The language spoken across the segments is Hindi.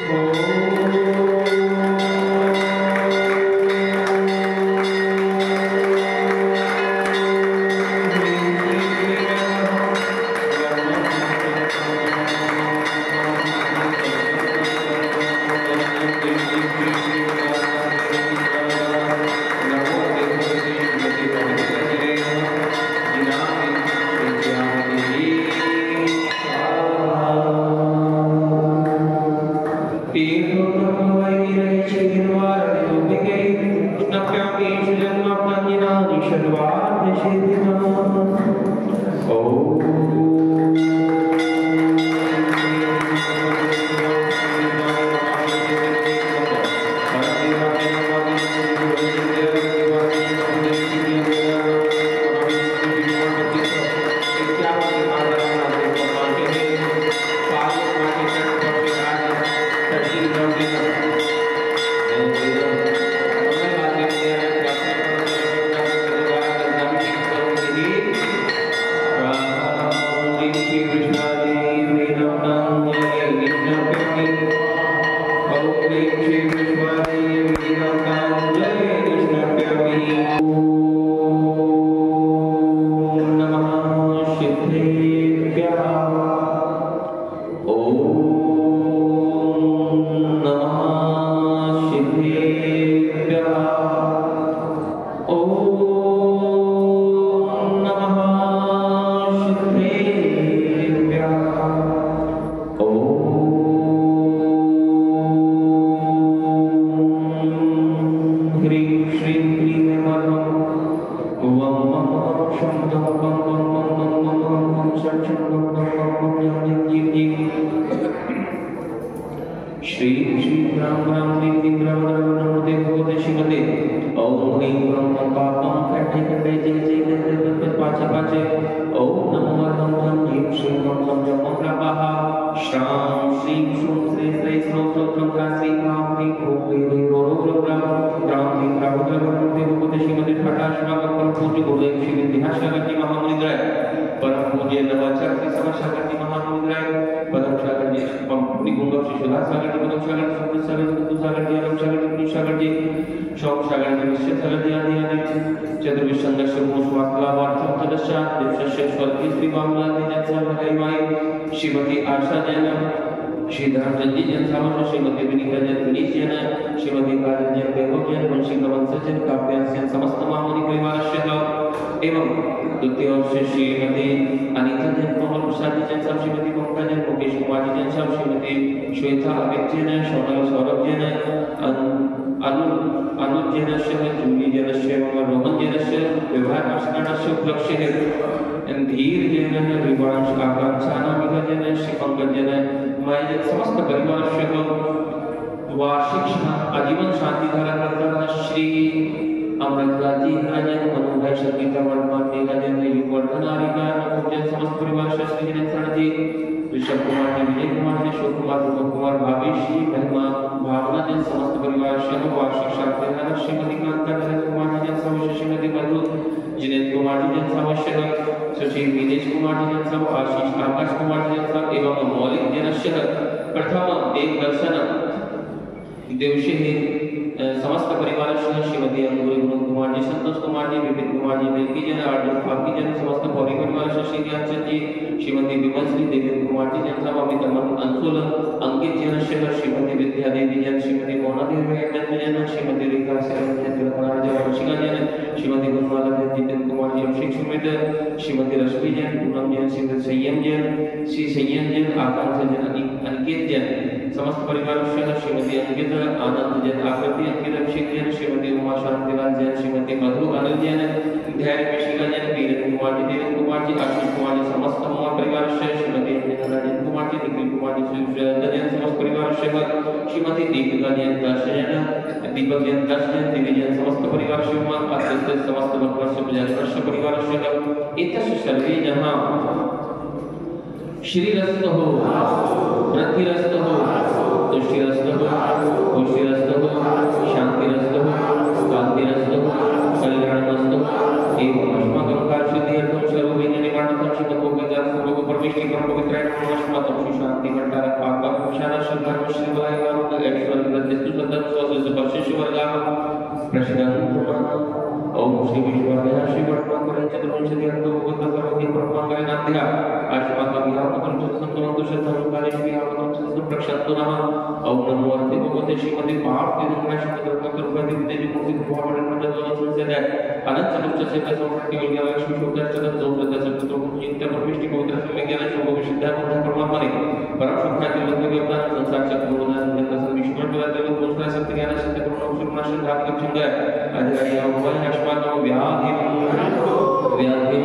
शांति आरोग्य ऐश्वर्य प्रतिष्ठा सतत स्वास्थ्य बक्षिश वर्गाः प्रसिद्धं ओम श्री विश्वाय श्री वर्तमान चतुर्वंश के अंत भगवत सर्वति परमांगय नात्या आश्वासन यावतम संतोष शतम कार्य श्री यावतम संत प्रक्षातो नमः ओम नमो अर्थे भगवते श्रीमती पार्थ तिरुमला श्री कृपा तेज मुक्ति भगवान मंत्र दोनों संसेद अनंत चतुर्थ से संपत्ति विज्ञान लक्ष्मी शोकर चतुर्थ जोत चतुर्थ चिंतन परमिष्टि पवित्र विज्ञान शुभ विशुद्ध परमात्मा ने परम सुख के लोक के अपना संसार चक्र जगत विश्व में देव दूसरा सत्य ज्ञान सत्य करुणा सुरना श्रद्धा के चंग अजय भगवान अश्वत्थ व्याधि व्याधि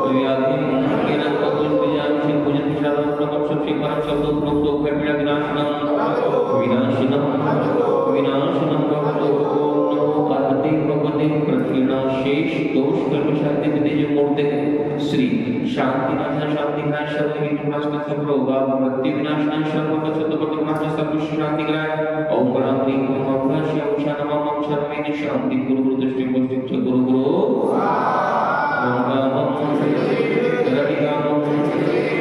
व्याधि केन तत्व ज्ञान से पूजन विशाल प्रकट सबसे परम शब्द उपलब्ध हो पीड़ा विनाशनम विनाशनम विनाशनम भगवतो नमो आदि भगवते प्रकीर्णा शेष दोष कर्म शांति विधि जो मूर्ते श्री शांति नाश सर्व विनाश का सब रोगा मृत्यु विनाशनाय सर्व पचत पटनाश सब शांति ग्रह ओम परांतरी ओम शिव शानमम सर्वे शांति गुरु दृष्टि पुष्टि गुरु गुरु ओम रविकामम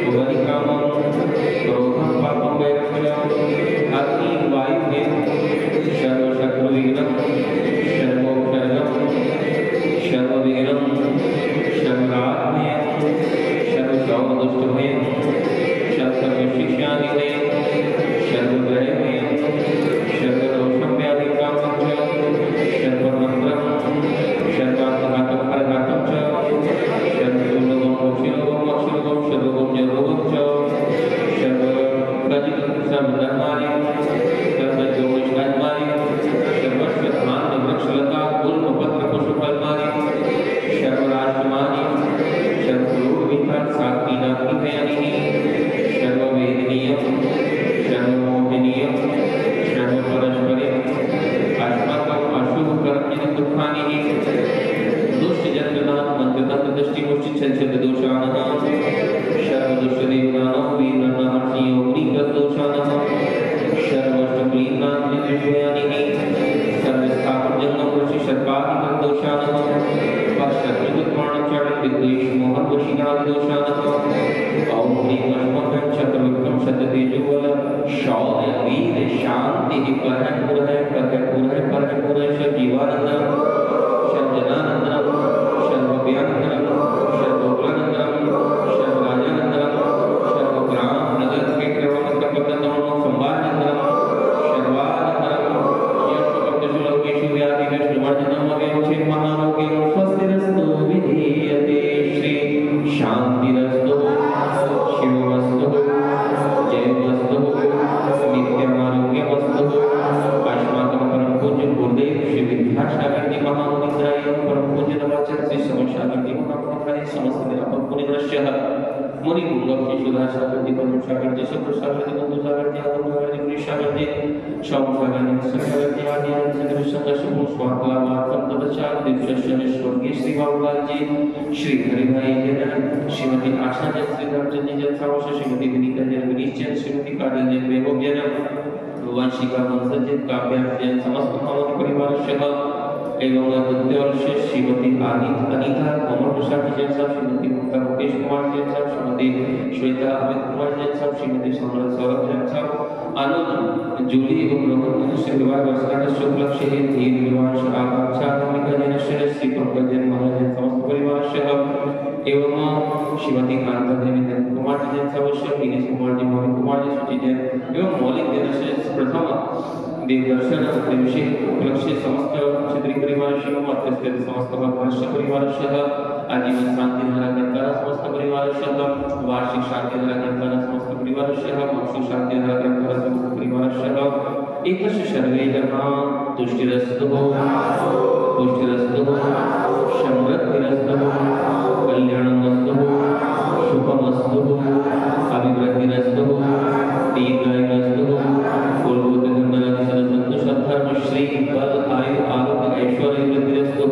भुवनिकामम रोहं पापं वैरक्षयं अग्नि वायु ने सर्व शत्रु विघ्नं सर्वोपशरणं सर्व विघ्नं सर्वरात्मयं सर्व शौर दुष्टभयं सर्व शिक्षादिभयं सर्व ग्रहभयं सर्व दोषं व्याधिकामं च सर्वमन्त्रं सर्वार्थघातं परघातं च सर्वशूलगं मोक्षिलोगं मोक्षिलोगं सर्वगं जरोगं च सर्वप्रजितं सर्वधर्मानि सर्वजोनिष्ठात्मानि सर्वस्वधान वृक्षलता गुल्मपत्र पुष्पफलमानि सर्वराष्ट्रमानि सर्वरूपविधान साक्षीनात्मिकयानि सर्ववेदनीयं सर्वमोहनीयं सर्वपरस्परं अस्माकम् अशुभकर्मजनित दुःखानि दुष्टजनगणात् मन्त्रतन्त्र दृष्टिमुष्टि चञ्चलदोषाणः सर्वदुष्टदेवतानां वीरनामर्षियोगनिगतदोषाणः सर्वष्टप्रीणां विषयानि सर्वस्थापजन्मं ऋषि सर्पादिकदोषाणः पश्चात्कृतमाणचरण विद्वेष मोहवशीनादिदोषाणः ओम ह्रीं अष्टमं चक्रविक्रम शततेजोबल शौर्य वीर शांति परम पुरः जीवानंदम शब्दनानंदम सर्वव्यानंदम सर्वोग्रनंदम सर्वराजानंदम सर्वग्राम नगर के क्रमम कपटनम संवादनंदम सर्वानंदम यशोभक्तशुलोकेषु व्याधि विष्णुवर्धनम अव्यवच्छेद महारोग्यं स्वस्तिरस्तु विधीयते श्री शांतिरस्तु शिवमस्तु जयमस्तु नित्यमारोग्यमस्तु अस्माकं परम पूज्य गुरुदेव श्री विद्यासागर जी महामुनिन्द्राय परम पूज्य नवाचार्य श्री समसागर जी महामुनिन्द्राय समस्त व्यापक मुनिवृष्यः मुनि गुरुदेव श्री सुधासागर जी परम सागर जी सप्रसागर जी बंधु सागर जी आनंद सागर जी पुरीसागर जी शौमसागर जी सागर जी आदि सगल संघर्ष पूर्ण स्वागलावार्थम तदचार दिव्यश्चर्य स्वर्गीय श्री बाबूलाल जी श्री हरिभाई जन श्रीमती आशा जन श्री धर्मचंद जी जन सावश श्रीमती विनीता जन विनीत जन श्रीमती काजल जन वैभव जन वंशिका मनसा जन काव्या जन समस्त भावना परिवारस्य एवं अद्वितीय श्रीमती अनीता अमर प्रसाद जैन साहब श्रीमती मुक्ता मुकेश कुमार जैन साहब श्रीमती श्वेता अमित कुमार जैन साहब श्रीमती सोनल सौरभ जैन साहब अनुज जूली एवं रोहन श्री विवाह वर्षगांठ उपलक्ष्य है धीर विवाह आकांक्षा भूमिका जैन श्री पंकज जैन महाराज जैन समस्त परिवार एवं श्रीमती कांता देवी जैन कुमार जैन साहब दिनेश कुमार जी मोहन कुमार जी सुचित जैन एवं मौलिक जैन प्रथम देवदर्शन दिवसे उपलक्ष्य समस्त क्षेत्रीय परिवारस्य मध्यस्थ समस्त भक्तस्य परिवारस्य आजीवन शांति धारा करता समस्त परिवारस्य वार्षिक शांति धारा करता समस्त परिवारस्य मासिक शांति धारा करता समस्त परिवारस्य एकस्य सर्वे जनाः तुष्टिरस्तु समृद्धिरस्तु कल्याणमस्तु शुभमस्तु अभिवृद्धिरस्तु दीर्घायुरस्तु श्री पद आयु आरोग्य ऐश्वर्य वृद्धिरस्तु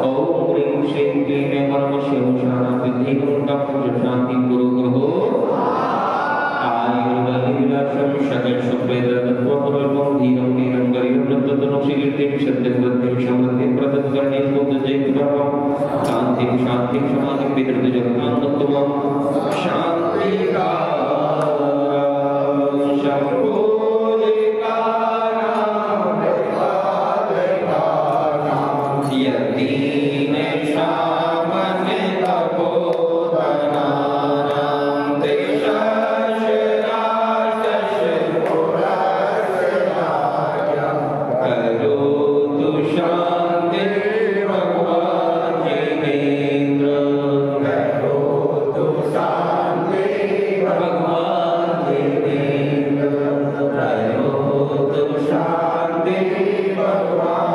ओम ह्रीं श्रीं क्लीं परम शिव शांति शांति गुरु गुरु आयुर्वदिविलासं सकल सुखवेदत्वपुरल्पं धीरं वीरं गरीबं वृद्धतनुं शीलिं सत्यवृद्धिं समृद्धिं प्रदत्कर्णे बुद्धजयपुरं शांतिं शांतिं समाधिं विदृतजगन्नाथत्वं शांति भगवान